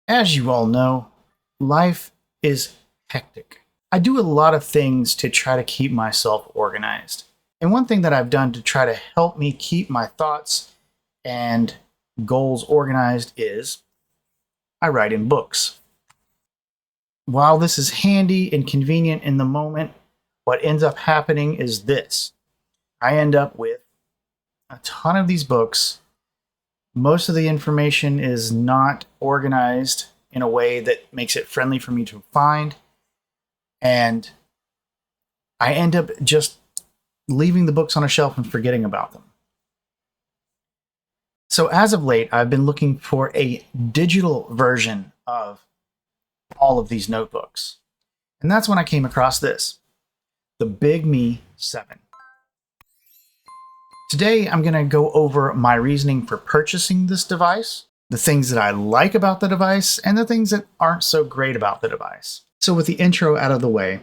As you all know, life is hectic. I do a lot of things to try to keep myself organized. And one thing that I've done to try to help me keep my thoughts and goals organized is I write in books. While this is handy and convenient in the moment, what ends up happening is this. I end up with a ton of these books. Most of the information is not organized in a way that makes it friendly for me to find. And I end up just leaving the books on a shelf and forgetting about them. So as of late, I've been looking for a digital version of all of these notebooks. And that's when I came across this, the Bigme7. Today, I'm going to go over my reasoning for purchasing this device, the things that I like about the device, and the things that aren't so great about the device. So with the intro out of the way,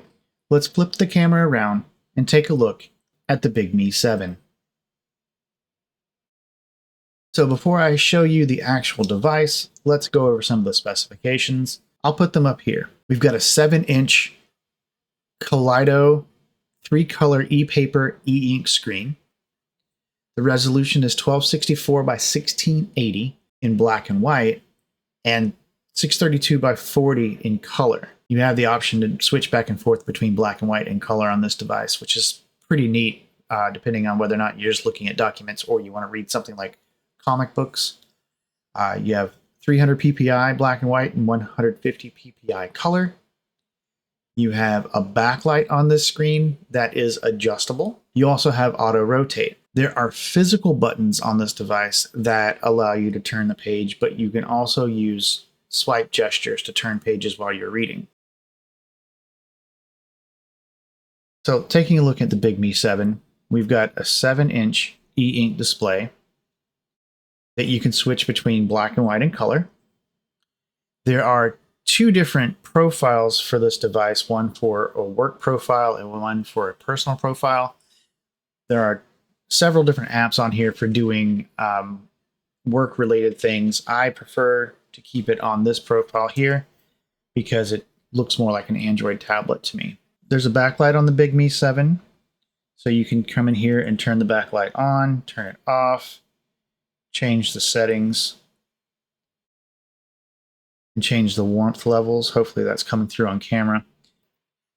let's flip the camera around and take a look at the Bigme7. So before I show you the actual device, let's go over some of the specifications. I'll put them up here. We've got a 7-inch Kaleido 3-color e-paper e-ink screen. The resolution is 1264 by 1680 in black and white and 632 by 40 in color. You have the option to switch back and forth between black and white and color on this device, which is pretty neat, depending on whether or not you're just looking at documents or you want to read something like comic books. You have 300 ppi black and white and 150 ppi color. You have a backlight on this screen that is adjustable. You also have auto rotate. There are physical buttons on this device that allow you to turn the page, but you can also use swipe gestures to turn pages while you're reading. So taking a look at the Bigme7, we've got a 7-inch e-ink display that you can switch between black and white and color. There are 2 different profiles for this device, one for a work profile and one for a personal profile. There are several different apps on here for doing work-related things. I prefer to keep it on this profile here because it looks more like an Android tablet to me. There's a backlight on the Bigme7, so you can come in here and turn the backlight on, turn it off, change the settings, and change the warmth levels. Hopefully that's coming through on camera.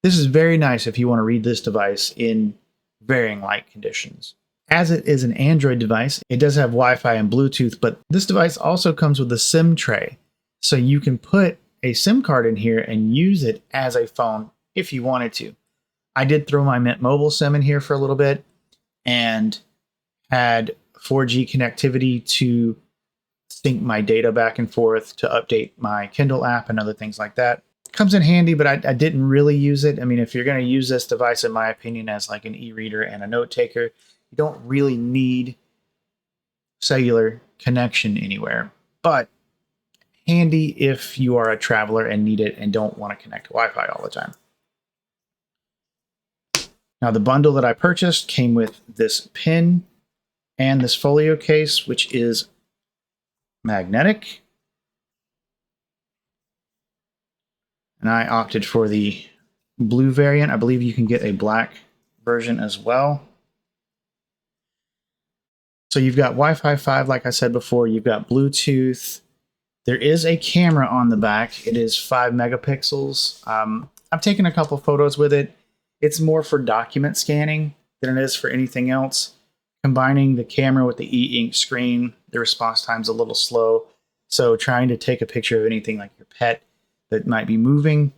This is very nice if you want to read this device in varying light conditions. As it is an Android device, it does have Wi-Fi and Bluetooth, but this device also comes with a SIM tray. So you can put a SIM card in here and use it as a phone if you wanted to. I did throw my Mint Mobile SIM in here for a little bit and had 4G connectivity to sync my data back and forth to update my Kindle app and other things like that. Comes in handy, but I didn't really use it. I mean, if you're going to use this device, in my opinion, as like an e-reader and a note taker, you don't really need cellular connection anywhere, but handy if you are a traveler and need it and don't want to connect to Wi-Fi all the time. Now, the bundle that I purchased came with this pin and this folio case, which is magnetic. And I opted for the blue variant. I believe you can get a black version as well. So you've got Wi-Fi 5, like I said before. You've got Bluetooth. There is a camera on the back. It is 5 megapixels. I've taken a couple photos with it. It's more for document scanning than it is for anything else. Combining the camera with the e-ink screen, the response time's a little slow. So trying to take a picture of anything like your pet that might be moving,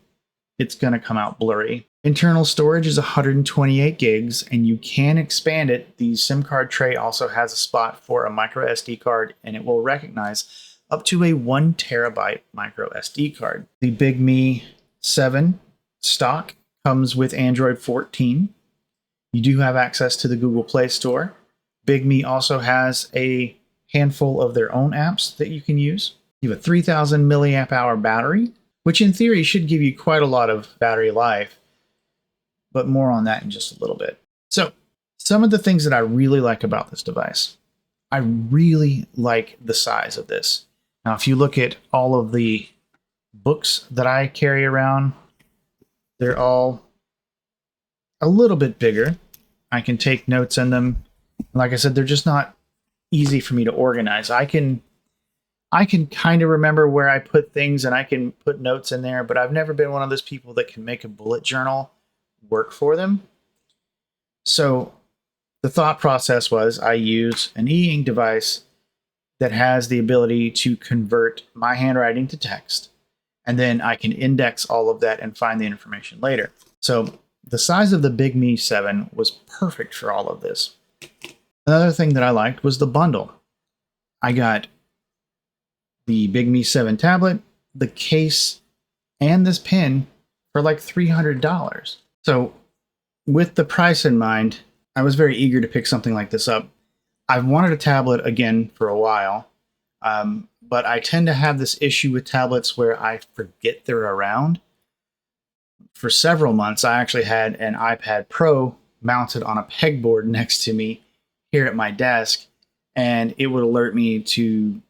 it's going to come out blurry. Internal storage is 128 gigs, and you can expand it. The SIM card tray also has a spot for a micro SD card, and it will recognize up to a 1 terabyte micro SD card. The Bigme7 stock comes with Android 14. You do have access to the Google Play Store. Bigme also has a handful of their own apps that you can use. You have a 3000 milliamp hour battery, which in theory should give you quite a lot of battery life, but more on that in just a little bit. So, some of the things that I really like about this device. I really like the size of this. Now, if you look at all of the books that I carry around, they're all a little bit bigger. I can take notes in them. Like I said, they're just not easy for me to organize. I can kind of remember where I put things and I can put notes in there, but I've never been one of those people that can make a bullet journal work for them. So the thought process was I use an e-ink device that has the ability to convert my handwriting to text, and then I can index all of that and find the information later. So the size of the Bigme7 was perfect for all of this. Another thing that I liked was the bundle. I got the Bigme7 tablet, the case, and this pen for like $300. So with the price in mind, I was very eager to pick something like this up. I've wanted a tablet again for a while, but I tend to have this issue with tablets where I forget they're around. For several months, I actually had an iPad Pro mounted on a pegboard next to me here at my desk, and it would alert me to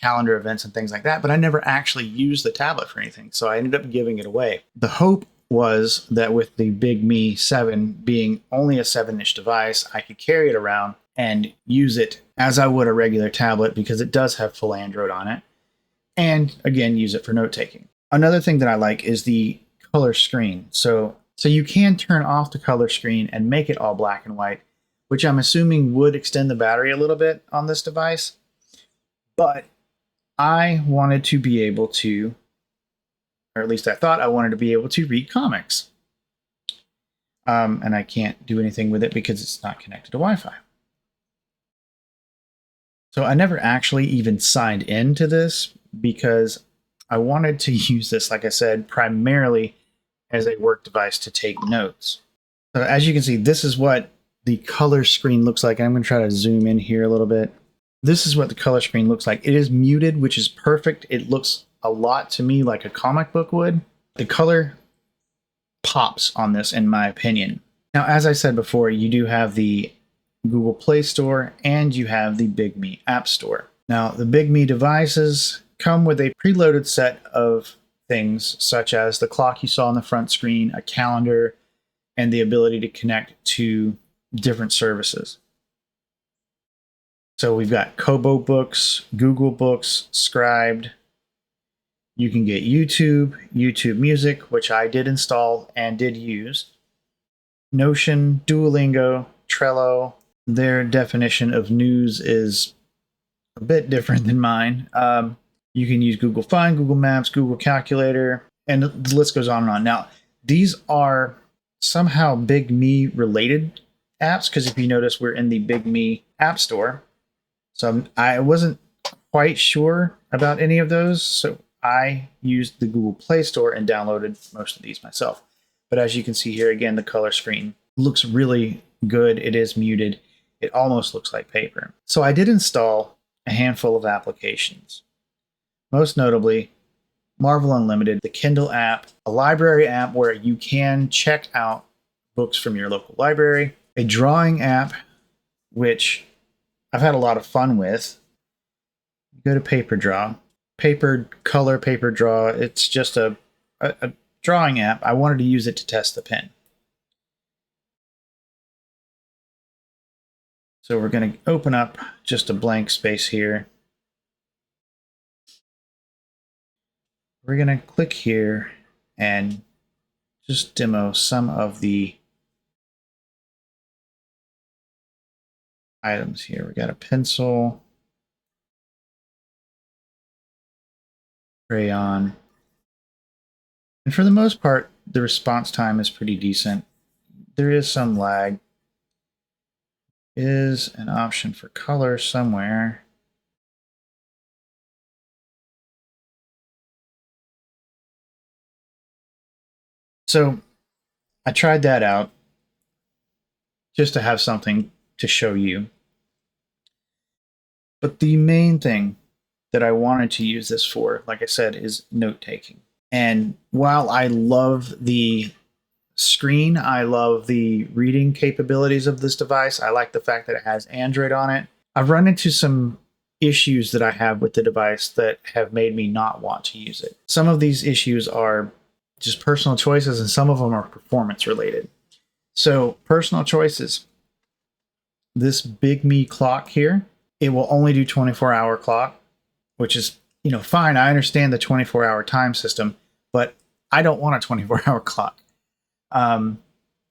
calendar events and things like that, but I never actually used the tablet for anything, so I ended up giving it away. The hope was that with the Bigme7 being only a 7-inch device, I could carry it around and use it as I would a regular tablet because it does have full Android on it, and again, use it for note-taking. Another thing that I like is the color screen. So you can turn off the color screen and make it all black and white, which I'm assuming would extend the battery a little bit on this device, but I wanted to be able to, or at least I thought I wanted to be able to read comics. And I can't do anything with it because it's not connected to Wi-Fi. So I never actually even signed into this because I wanted to use this, like I said, primarily as a work device to take notes. So as you can see, this is what the color screen looks like. I'm going to try to zoom in here a little bit. This is what the color screen looks like. It is muted, which is perfect. It looks a lot to me like a comic book would. The color pops on this, in my opinion. Now, as I said before, you do have the Google Play Store and you have the Bigme App Store. Now, the Bigme devices come with a preloaded set of things such as the clock you saw on the front screen, a calendar, and the ability to connect to different services. So we've got Kobo Books, Google Books, Scribd. You can get YouTube, YouTube Music, which I did install and did use. Notion, Duolingo, Trello. Their definition of news is a bit different than mine. You can use Google Find, Google Maps, Google Calculator, and the list goes on and on. Now, these are somehow Bigme related apps, because if you notice, we're in the Bigme App Store. So I wasn't quite sure about any of those, so I used the Google Play Store and downloaded most of these myself. But as you can see here, again, the color screen looks really good. It is muted. It almost looks like paper. So I did install a handful of applications, most notably Marvel Unlimited, the Kindle app, a library app where you can check out books from your local library, a drawing app, which I've had a lot of fun with. Go to Paper Draw. Paper Color Paper Draw. It's just a drawing app. I wanted to use it to test the pen. So we're going to open up just a blank space here. We're going to click here and just demo some of the items here. We got a pencil, crayon, and for the most part, the response time is pretty decent. There is some lag. Is an option for color somewhere. So I tried that out just to have something to show you. But the main thing that I wanted to use this for, like I said, is note-taking. And while I love the screen, I love the reading capabilities of this device, I like the fact that it has Android on it. I've run into some issues that I have with the device that have made me not want to use it. Some of these issues are just personal choices, and some of them are performance related. So personal choices, this Bigme clock here, it will only do 24-hour clock, which is, fine. I understand the 24-hour time system, but I don't want a 24-hour clock.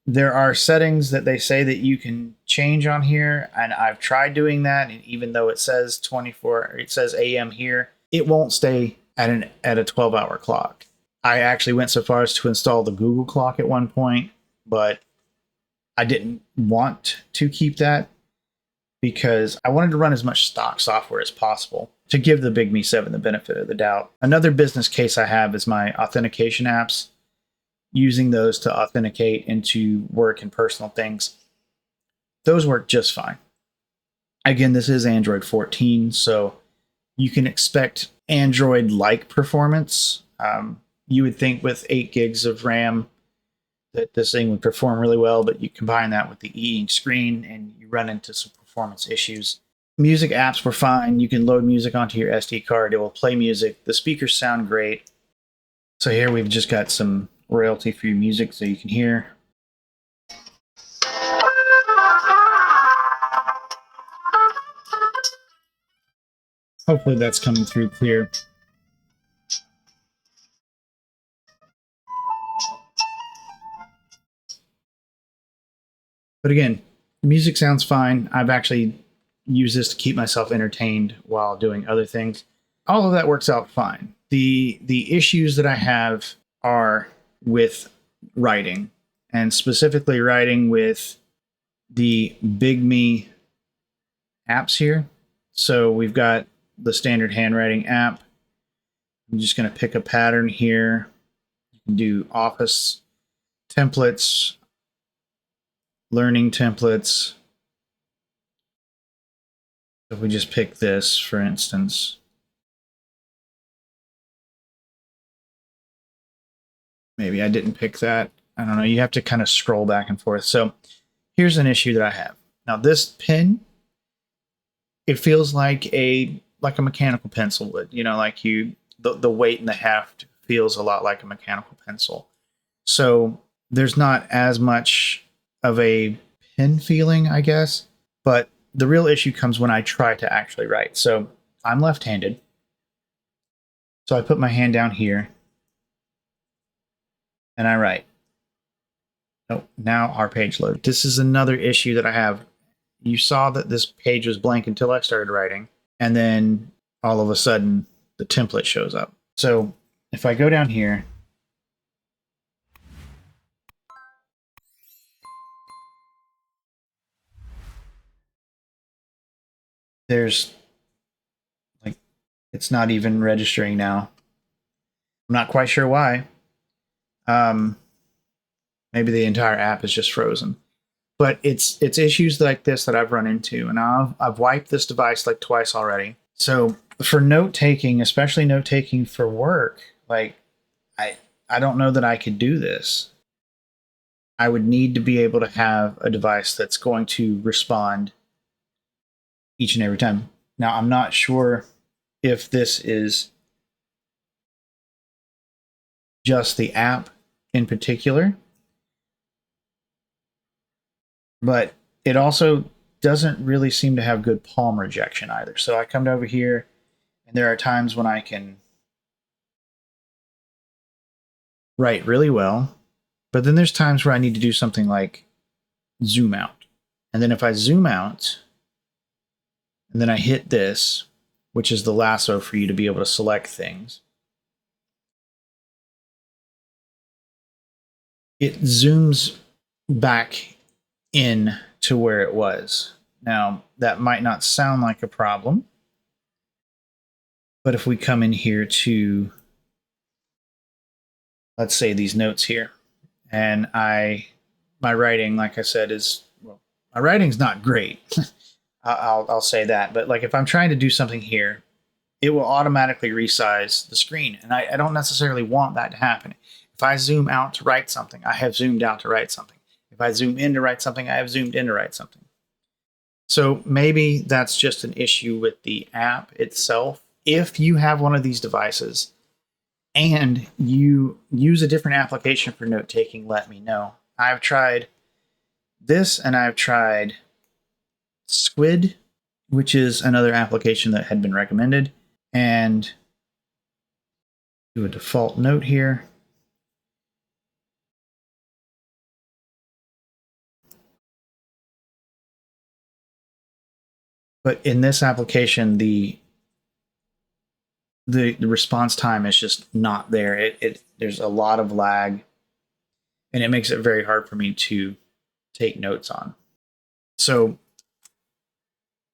There are settings that they say that you can change on here, and I've tried doing that, and even though it says 24, it says AM here, it won't stay at a 12-hour clock. I actually went so far as to install the Google clock at one point, but I didn't want to keep that because I wanted to run as much stock software as possible to give the Bigme7 the benefit of the doubt. Another business case I have is my authentication apps, using those to authenticate into work and personal things. Those work just fine. Again, this is Android 14, so you can expect Android-like performance. You would think with 8 gigs of RAM that this thing would perform really well, but you combine that with the e-ink screen and you run into some performance issues. Music apps were fine. You can load music onto your SD card. It will play music. The speakers sound great. So here we've just got some royalty-free music so you can hear. Hopefully that's coming through clear. But again, music sounds fine. I've actually used this to keep myself entertained while doing other things. All of that works out fine. The issues that I have are with writing, and specifically writing with the Bigme apps here. So we've got the standard handwriting app. I'm just going to pick a pattern here. You can do office templates, learning templates. If we just pick this, for instance, maybe I didn't pick that. I don't know. You have to kind of scroll back and forth. So here's an issue that I have. Now this pen, it feels like a mechanical pencil would. Like the weight and the heft feels a lot like a mechanical pencil. So there's not as much of a pen feeling, I guess. But the real issue comes when I try to actually write. So I'm left-handed. So I put my hand down here and I write. Oh, now our page loaded. This is another issue that I have. You saw that this page was blank until I started writing, and then all of a sudden the template shows up. So if I go down here, there's it's not even registering now. I'm not quite sure why. Maybe the entire app is just frozen. But it's issues like this that I've run into, and I've wiped this device like twice already. So for note taking, especially note taking for work, I don't know that I could do this. I would need to be able to have a device that's going to respond each and every time. Now, I'm not sure if this is just the app in particular, but it also doesn't really seem to have good palm rejection either. So I come over here, and there are times when I can write really well, but then there's times where I need to do something like zoom out. And then if I zoom out, and then I hit this, which is the lasso for you to be able to select things, it zooms back in to where it was. Now, that might not sound like a problem, but if we come in here to, let's say, these notes here, and my writing, like I said, my writing's not great. I'll say that, but like if I'm trying to do something here, it will automatically resize the screen, and I don't necessarily want that to happen. If I zoom out to write something, I have zoomed out to write something. If I zoom in to write something, I have zoomed in to write something. So maybe that's just an issue with the app itself. If you have one of these devices and you use a different application for note taking, let me know. I've tried this and I've tried Squid, which is another application that had been recommended, and do a default note here. But in this application, the response time is just not there. There's a lot of lag, and it makes it very hard for me to take notes on. So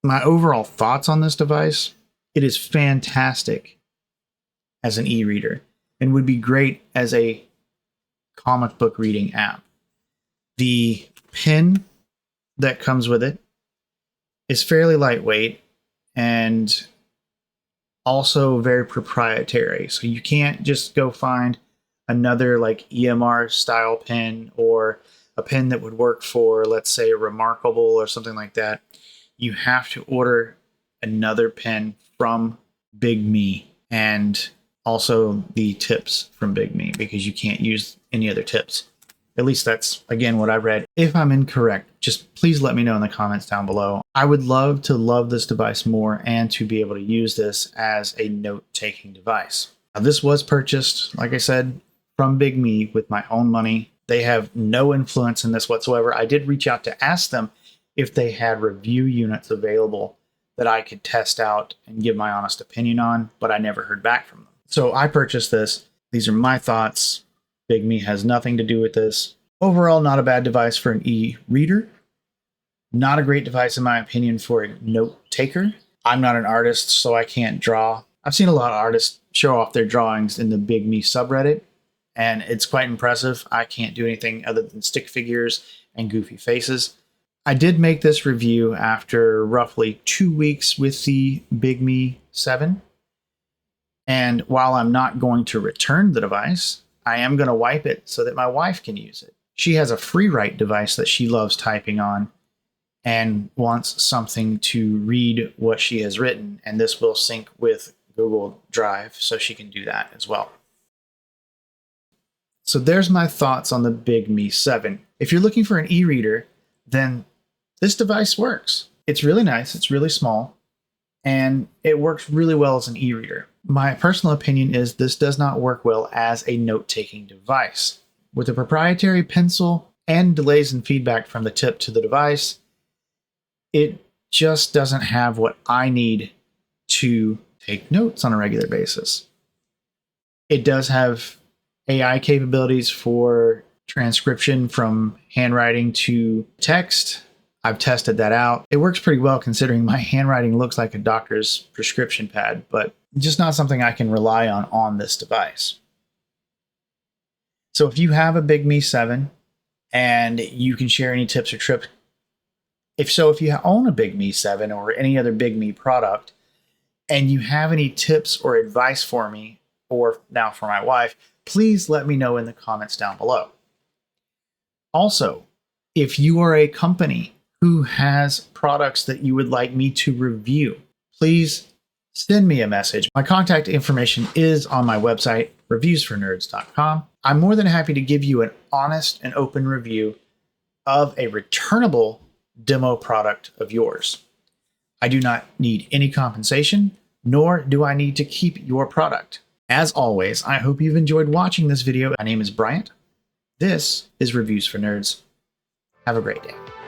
my overall thoughts on this device, it is fantastic as an e-reader and would be great as a comic book reading app. The pen that comes with it is fairly lightweight and also very proprietary. So you can't just go find another like EMR style pen or a pen that would work for, let's say, Remarkable or something like that. You have to order another pen from Bigme and also the tips from Bigme, because you can't use any other tips. At least that's, again, what I read. If I'm incorrect, just please let me know in the comments down below. I would love to love this device more and to be able to use this as a note-taking device. Now, this was purchased, like I said, from Bigme with my own money. They have no influence in this whatsoever. I did reach out to ask them if they had review units available that I could test out and give my honest opinion on, but I never heard back from them. So I purchased this. These are my thoughts. Bigme has nothing to do with this. Overall, not a bad device for an e-reader. Not a great device, in my opinion, for a note taker. I'm not an artist, so I can't draw. I've seen a lot of artists show off their drawings in the Bigme subreddit, and it's quite impressive. I can't do anything other than stick figures and goofy faces. I did make this review after roughly 2 weeks with the Bigme7. And while I'm not going to return the device, I am going to wipe it so that my wife can use it. She has a free write device that she loves typing on and wants something to read what she has written, and this will sync with Google Drive so she can do that as well. So there's my thoughts on the Bigme7. If you're looking for an e-reader, then this device works. It's really nice, it's really small, and it works really well as an e-reader. My personal opinion is this does not work well as a note-taking device. With a proprietary pencil and delays in feedback from the tip to the device, it just doesn't have what I need to take notes on a regular basis. It does have AI capabilities for transcription from handwriting to text. I've tested that out. It works pretty well considering my handwriting looks like a doctor's prescription pad, but just not something I can rely on this device. So if you have a Bigme7 and you can share any tips or tricks, if you own a Bigme7 or any other Bigme product and you have any tips or advice for me, or now for my wife, please let me know in the comments down below. Also, if you are a company who has products that you would like me to review, please send me a message. My contact information is on my website, reviewsfornerds.com. I'm more than happy to give you an honest and open review of a returnable demo product of yours. I do not need any compensation, nor do I need to keep your product. As always, I hope you've enjoyed watching this video. My name is Bryant. This is Reviews for Nerds. Have a great day.